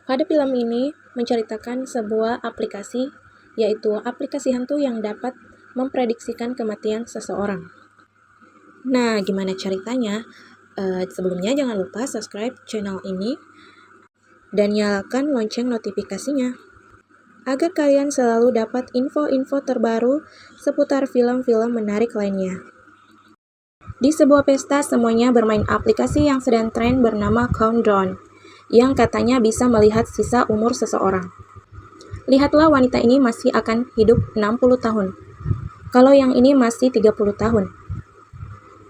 Pada film ini menceritakan sebuah aplikasi, yaitu aplikasi hantu yang dapat memprediksikan kematian seseorang. Nah, gimana ceritanya? Sebelumnya jangan lupa subscribe channel ini dan nyalakan lonceng notifikasinya agar kalian selalu dapat info-info terbaru seputar film-film menarik lainnya. Di sebuah pesta, semuanya bermain aplikasi yang sedang tren bernama Countdown, yang katanya bisa melihat sisa umur seseorang. Lihatlah, wanita ini masih akan hidup 60 tahun. Kalau yang ini masih 30 tahun.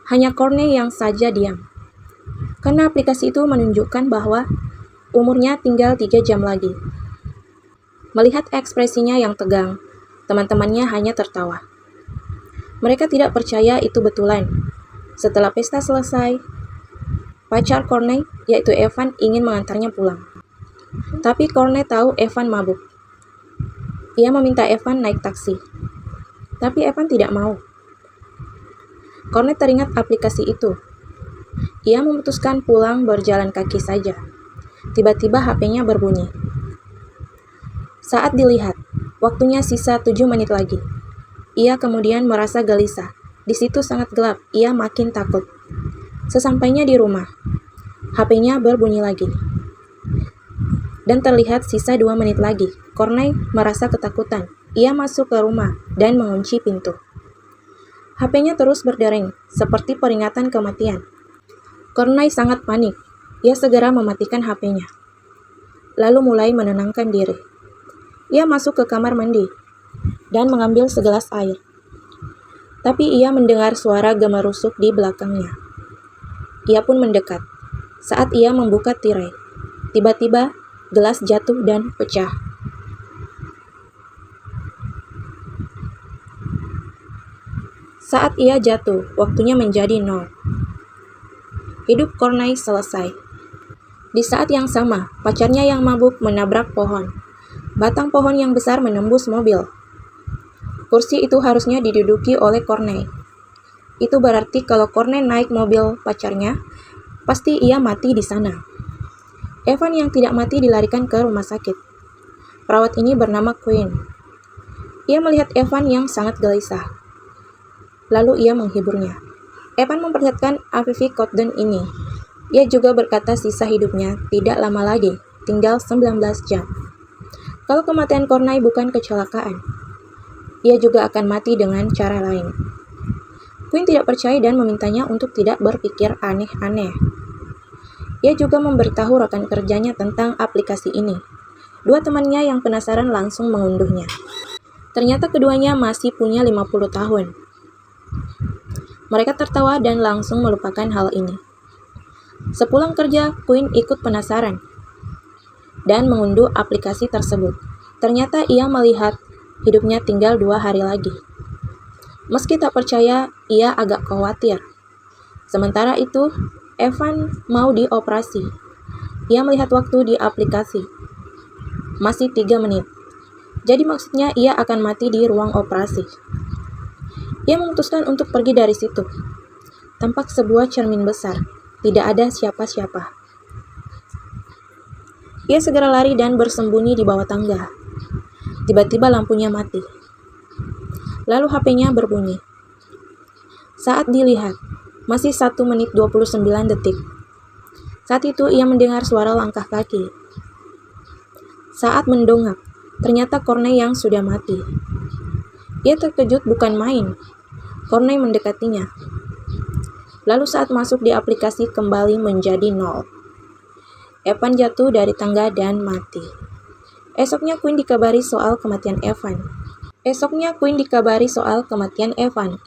Hanya Courtney yang saja diam. Karena aplikasi itu menunjukkan bahwa umurnya tinggal 3 jam lagi. Melihat ekspresinya yang tegang, teman-temannya hanya tertawa. Mereka tidak percaya itu betulan. Setelah pesta selesai, pacar Courtney, yaitu Evan, ingin mengantarnya pulang. Tapi Courtney tahu Evan mabuk. Ia meminta Evan naik taksi. Tapi Evan tidak mau. Courtney teringat aplikasi itu. Ia memutuskan pulang berjalan kaki saja. Tiba-tiba HP-nya berbunyi. Saat dilihat, waktunya sisa 7 menit lagi. Ia kemudian merasa gelisah. Di situ sangat gelap, ia makin takut. Sesampainya di rumah, HP-nya berbunyi lagi. Dan terlihat sisa 2 menit lagi. Courtney merasa ketakutan. Ia masuk ke rumah dan mengunci pintu. HP-nya terus berdering, seperti peringatan kematian. Courtney sangat panik. Ia segera mematikan HP-nya. Lalu mulai menenangkan diri. Ia masuk ke kamar mandi dan mengambil segelas air. Tapi ia mendengar suara gemerusuk di belakangnya. Ia pun mendekat. Saat ia membuka tirai, tiba-tiba gelas jatuh dan pecah. Saat ia jatuh, waktunya menjadi 0. Hidup Courtney selesai. Di saat yang sama, pacarnya yang mabuk menabrak pohon. Batang pohon yang besar menembus mobil. Kursi itu harusnya diduduki oleh Courtney. Itu berarti kalau Courtney naik mobil pacarnya, pasti ia mati di sana. Evan yang tidak mati dilarikan ke rumah sakit. Perawat ini bernama Quinn. Ia melihat Evan yang sangat gelisah. Lalu ia menghiburnya. Evan memperlihatkan AVV countdown ini. Ia juga berkata sisa hidupnya tidak lama lagi, tinggal 19 jam. Kalau kematian Courtney bukan kecelakaan, ia juga akan mati dengan cara lain. Quinn tidak percaya dan memintanya untuk tidak berpikir aneh-aneh. Ia juga memberitahu rekan kerjanya tentang aplikasi ini. Dua temannya yang penasaran langsung mengunduhnya. Ternyata keduanya masih punya 50 tahun. Mereka tertawa dan langsung melupakan hal ini. Sepulang kerja, Quinn ikut penasaran dan mengunduh aplikasi tersebut. Ternyata ia melihat hidupnya tinggal 2 hari lagi. Meski tak percaya, ia agak khawatir. Sementara itu, Evan mau dioperasi. Ia melihat waktu di aplikasi. Masih 3 menit. Jadi maksudnya ia akan mati di ruang operasi. Ia memutuskan untuk pergi dari situ. Tampak sebuah cermin besar. Tidak ada siapa-siapa. Ia segera lari dan bersembunyi di bawah tangga. Tiba-tiba lampunya mati. Lalu HP-nya berbunyi. Saat dilihat, masih 1 menit 29 detik. Saat itu ia mendengar suara langkah kaki. Saat mendongak, ternyata Courtney yang sudah mati. Ia terkejut bukan main. Courtney mendekatinya. Lalu saat masuk di aplikasi kembali menjadi 0. Evan jatuh dari tangga dan mati. Esoknya Quinn dikabari soal kematian Evan.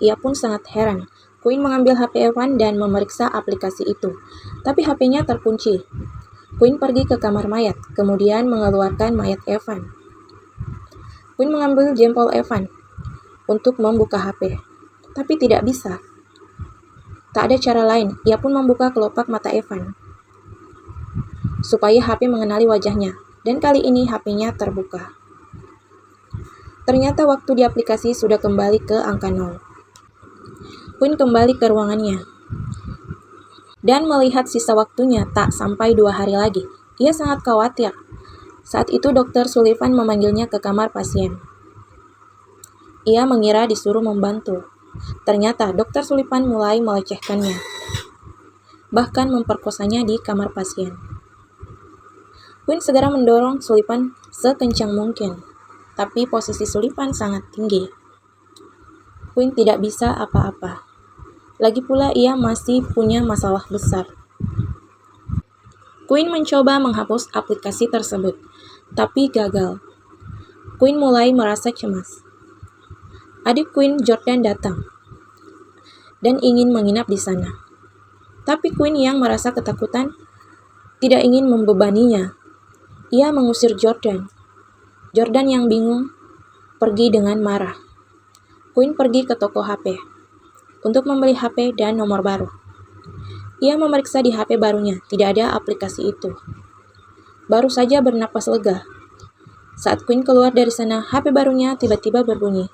Ia pun sangat heran. Quinn mengambil HP Evan dan memeriksa aplikasi itu. Tapi HP-nya terkunci. Quinn pergi ke kamar mayat, kemudian mengeluarkan mayat Evan. Quinn mengambil jempol Evan untuk membuka HP. Tapi tidak bisa. Tak ada cara lain, ia pun membuka kelopak mata Evan supaya HP mengenali wajahnya, dan kali ini HP-nya terbuka. Ternyata waktu di aplikasi sudah kembali ke angka 0. Quinn kembali ke ruangannya dan melihat sisa waktunya tak sampai 2 hari lagi. Ia sangat khawatir. Saat itu Dr. Sullivan memanggilnya ke kamar pasien. Ia mengira disuruh membantu. Ternyata Dr. Sullivan mulai melecehkannya, bahkan memperkosanya di kamar pasien. Quinn segera mendorong Sullivan sekencang mungkin, tapi posisi Sullivan sangat tinggi. Quinn tidak bisa apa-apa. Lagi pula ia masih punya masalah besar. Quinn mencoba menghapus aplikasi tersebut, tapi gagal. Quinn mulai merasa cemas. Adik Quinn, Jordan, datang dan ingin menginap di sana. Tapi Quinn yang merasa ketakutan tidak ingin membebaninya. Ia mengusir Jordan. Jordan yang bingung pergi dengan marah. Quinn pergi ke toko HP untuk membeli HP dan nomor baru. Ia memeriksa di HP barunya, tidak ada aplikasi itu. Baru saja bernapas lega. Saat Quinn keluar dari sana, HP barunya tiba-tiba berbunyi.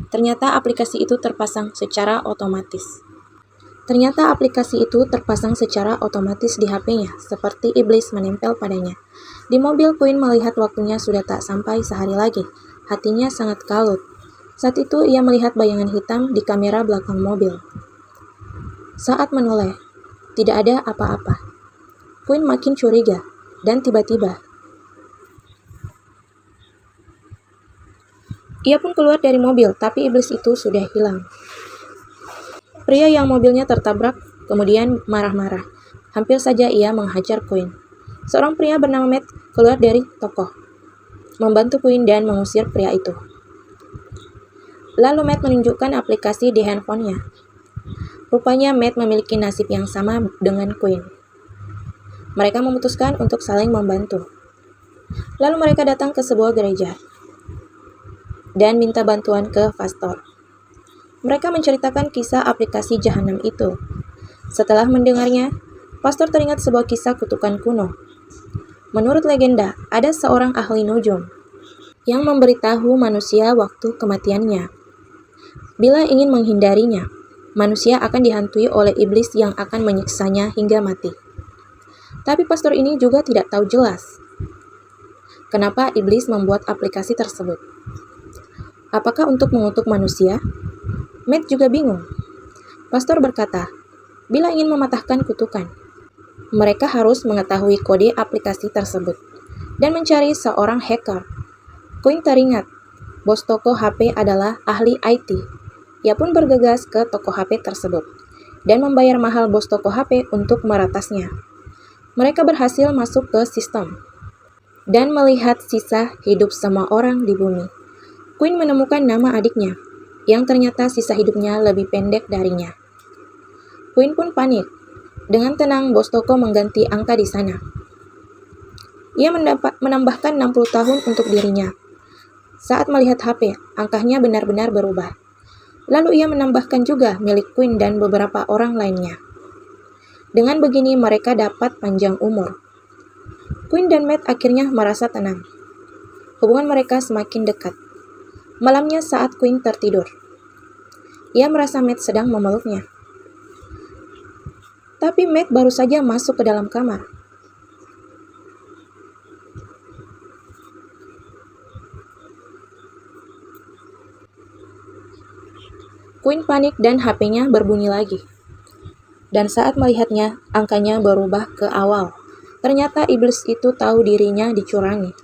Ternyata aplikasi itu terpasang secara otomatis. Di HP-nya, seperti iblis menempel padanya. Di mobil, Quinn melihat waktunya sudah tak sampai sehari lagi. Hatinya sangat kalut. Saat itu ia melihat bayangan hitam di kamera belakang mobil. Saat menoleh, tidak ada apa-apa. Quinn makin curiga, dan tiba-tiba ia pun keluar dari mobil, tapi iblis itu sudah hilang. Pria yang mobilnya tertabrak kemudian marah-marah. Hampir saja ia menghajar Quinn. Seorang pria bernama Matt keluar dari toko, membantu Quinn dan mengusir pria itu. Lalu Matt menunjukkan aplikasi di handphonenya. Rupanya Matt memiliki nasib yang sama dengan Quinn. Mereka memutuskan untuk saling membantu. Lalu mereka datang ke sebuah gereja dan minta bantuan ke pastor. Mereka menceritakan kisah aplikasi jahanam itu. Setelah mendengarnya, pastor teringat sebuah kisah kutukan kuno. Menurut legenda, ada seorang ahli nujum yang memberitahu manusia waktu kematiannya. Bila ingin menghindarinya, manusia akan dihantui oleh iblis yang akan menyiksanya hingga mati. Tapi pastor ini juga tidak tahu jelas kenapa iblis membuat aplikasi tersebut. Apakah untuk mengutuk manusia? Matt juga bingung. Pastor berkata, bila ingin mematahkan kutukan, mereka harus mengetahui kode aplikasi tersebut dan mencari seorang hacker. Quinn teringat, bos toko HP adalah ahli IT. Ia pun bergegas ke toko HP tersebut dan membayar mahal bos toko HP untuk meratasnya. Mereka berhasil masuk ke sistem dan melihat sisa hidup semua orang di bumi. Quinn menemukan nama adiknya, yang ternyata sisa hidupnya lebih pendek darinya. Quinn pun panik. Dengan tenang, bos toko mengganti angka di sana. Ia menambahkan 60 tahun untuk dirinya. Saat melihat HP, angkanya benar-benar berubah. Lalu ia menambahkan juga milik Quinn dan beberapa orang lainnya. Dengan begini mereka dapat panjang umur. Quinn dan Matt akhirnya merasa tenang. Hubungan mereka semakin dekat. Malamnya saat Quinn tertidur, ia merasa Matt sedang memeluknya. Tapi Matt baru saja masuk ke dalam kamar. Quinn panik dan HP-nya berbunyi lagi. Dan saat melihatnya, angkanya berubah ke awal. Ternyata iblis itu tahu dirinya dicurangi.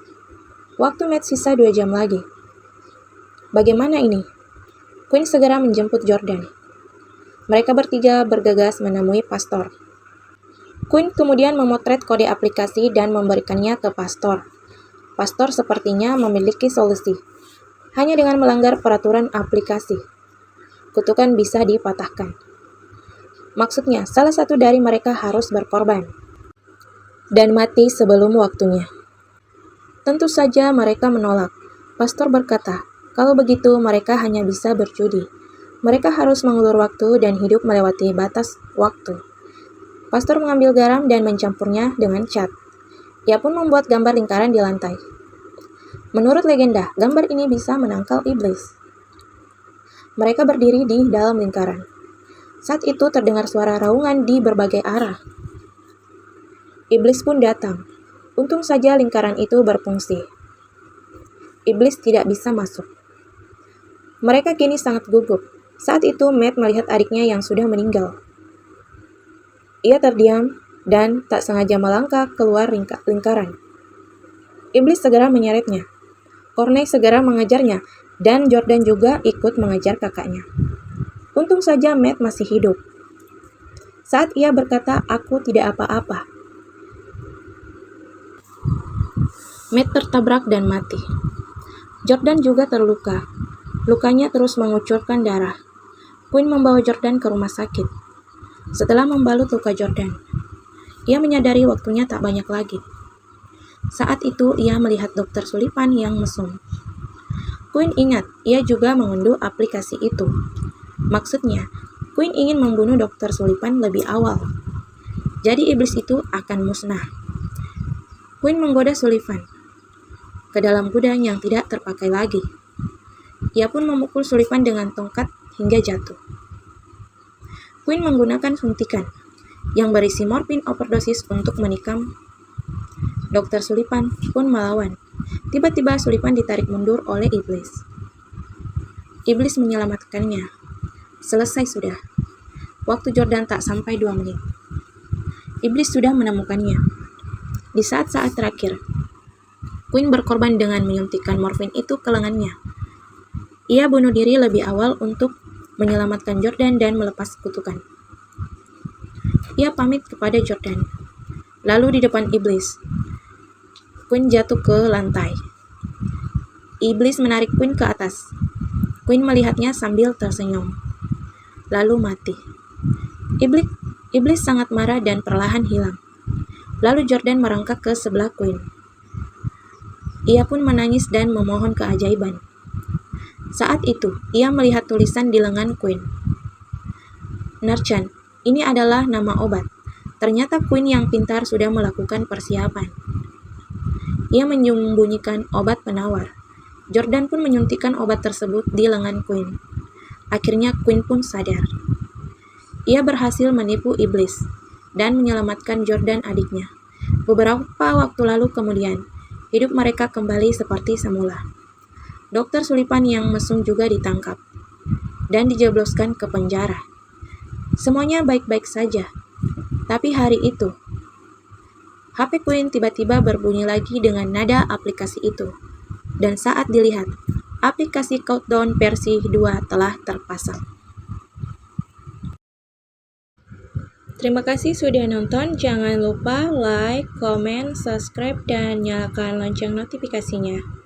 Waktu Matt sisa 2 jam lagi. Bagaimana ini? Quinn segera menjemput Jordan. Mereka bertiga bergegas menemui pastor. Quinn kemudian memotret kode aplikasi dan memberikannya ke pastor. Pastor sepertinya memiliki solusi. Hanya dengan melanggar peraturan aplikasi, kutukan bisa dipatahkan. Maksudnya, salah satu dari mereka harus berkorban dan mati sebelum waktunya. Tentu saja mereka menolak. Pastor berkata, kalau begitu mereka hanya bisa berjudi. Mereka harus mengulur waktu dan hidup melewati batas waktu. Pastor mengambil garam dan mencampurnya dengan cat. Ia pun membuat gambar lingkaran di lantai. Menurut legenda, gambar ini bisa menangkal iblis. Mereka berdiri di dalam lingkaran. Saat itu terdengar suara raungan di berbagai arah. Iblis pun datang. Untung saja lingkaran itu berfungsi. Iblis tidak bisa masuk. Mereka kini sangat gugup. Saat itu Matt melihat adiknya yang sudah meninggal. Ia terdiam dan tak sengaja melangkah keluar lingkaran. Iblis segera menyeretnya. Corney segera mengejarnya, dan Jordan juga ikut mengejar kakaknya. Untung saja Matt masih hidup. Saat ia berkata, "Aku tidak apa-apa," Matt tertabrak dan mati. Jordan juga terluka. Lukanya terus mengucurkan darah. Quinn membawa Jordan ke rumah sakit. Setelah membalut luka Jordan, ia menyadari waktunya tak banyak lagi. Saat itu ia melihat Dokter Sullivan yang mesum. Quinn ingat ia juga mengunduh aplikasi itu. Maksudnya, Quinn ingin membunuh Dokter Sullivan lebih awal. Jadi iblis itu akan musnah. Quinn menggoda Sullivan ke dalam gudang yang tidak terpakai lagi. Ia pun memukul Sullivan dengan tongkat hingga jatuh. Quinn menggunakan suntikan yang berisi morfin overdosis untuk menikam. Dokter Sullivan pun melawan. Tiba-tiba Sullivan ditarik mundur oleh iblis. Iblis menyelamatkannya. Selesai sudah. Waktu Jordan tak sampai 2 menit. Iblis sudah menemukannya. Di saat-saat terakhir, Quinn berkorban dengan menyuntikkan morfin itu ke lengannya. Ia bunuh diri lebih awal untuk menyelamatkan Jordan dan melepas kutukan. Ia pamit kepada Jordan. Lalu di depan iblis, Quinn jatuh ke lantai. Iblis menarik Quinn ke atas. Quinn melihatnya sambil tersenyum. Lalu mati. Iblis sangat marah dan perlahan hilang. Lalu Jordan merangkak ke sebelah Quinn. Ia pun menangis dan memohon keajaiban. Saat itu, ia melihat tulisan di lengan Quinn. Narcan, ini adalah nama obat. Ternyata Quinn yang pintar sudah melakukan persiapan. Ia menyembunyikan obat penawar. Jordan pun menyuntikkan obat tersebut di lengan Quinn. Akhirnya Quinn pun sadar. Ia berhasil menipu iblis dan menyelamatkan Jordan adiknya. Beberapa waktu lalu kemudian, hidup mereka kembali seperti semula. Dokter Sullivan yang mesum juga ditangkap dan dijebloskan ke penjara. Semuanya baik-baik saja. Tapi hari itu, HP Quinn tiba-tiba berbunyi lagi dengan nada aplikasi itu. Dan saat dilihat, aplikasi Countdown versi 2 telah terpasang. Terima kasih sudah nonton. Jangan lupa like, comment, subscribe, dan nyalakan lonceng notifikasinya.